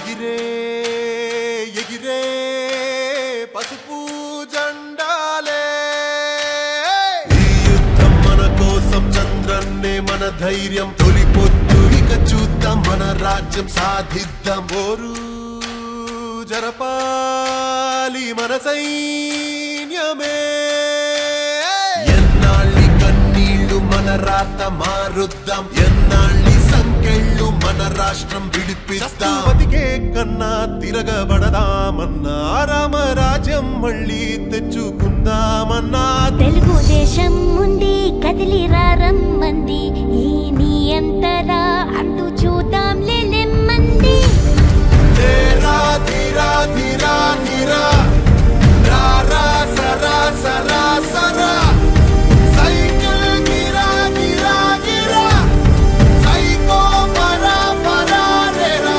ఎగిరే ఎగిరే పసుపు జెండాలే ఈ యుద్ధం మన కోసం చంద్రన్నే మన ధైర్యం తొలి పొద్దు ఇక చూద్దాం మన రాజ్యం సాధిద్దాం ఓరు జరపాలి మన సైన్యమే ఎన్నాళ్ళి కన్నీళ్లు మన రాత మారుద్దాం ఎన్నాళ్ళి సంకెళ్ళు మన రాష్ట్రం విడిపిద్దాం బతికే కన్నా తిరగబడదామన్నా రామరాజ్యం మళ్ళీ తెచ్చుకుందామన్నా తెలుగుదేశం ముందు కదిలి రమ్మంది ఈ నీ అంతరా అంటూ చూద్దాం లేమ్మంది ధీరా ధీరా ధీరా ధీరా రా రా సరా సరా సరా సైకిల్ గిరా గిరా గిరా సైకో పరా పరా రేరా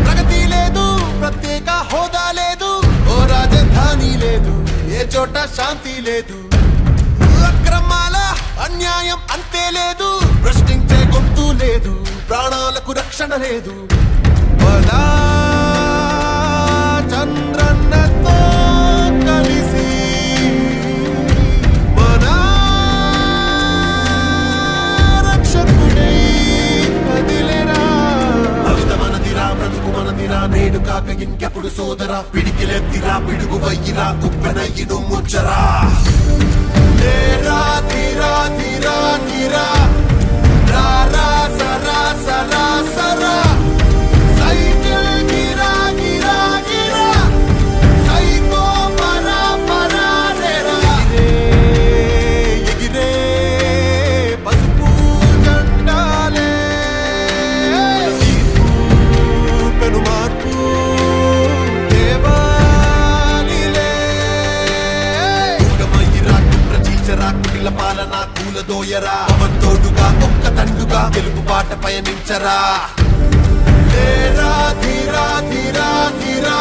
ప్రగతి లేదు ప్రత్యేక హోదా లేదు ఓ రాజధాని లేదు ఏ చోట శాంతి లేదు అక్రమాల అన్యాయం అంతే లేదు ప్రశ్నించే గొంతు లేదు ప్రాణాలకు రక్షణ లేదు పదా చంద్రన్నతో కలిసి మన రక్షకుడై కదిలేరా భవిత మనదిరా బ్రతుకు మనదిరా నేడు కాక ఇంకెప్పుడు సోదరా పిడికిలెత్తిరా పిడుగు వయ్యిరా ఉప్పెనయ్యిను ముచ్చరా ధీరా ధీరా ధీరా ధీరా రా రా సరా సరా సరా సైకిల్ గిరా గిరా గిరా సైకో పరా పరా రేరా ఎగిరే పసుపు జెండాలే పెను మార్పు కుటిల పాలన కూలదోయరా తోడుగా ఒక్క తండుగా గెలుపు బాట పయనించరా ధీరా ధీరా ధీరా ధీరా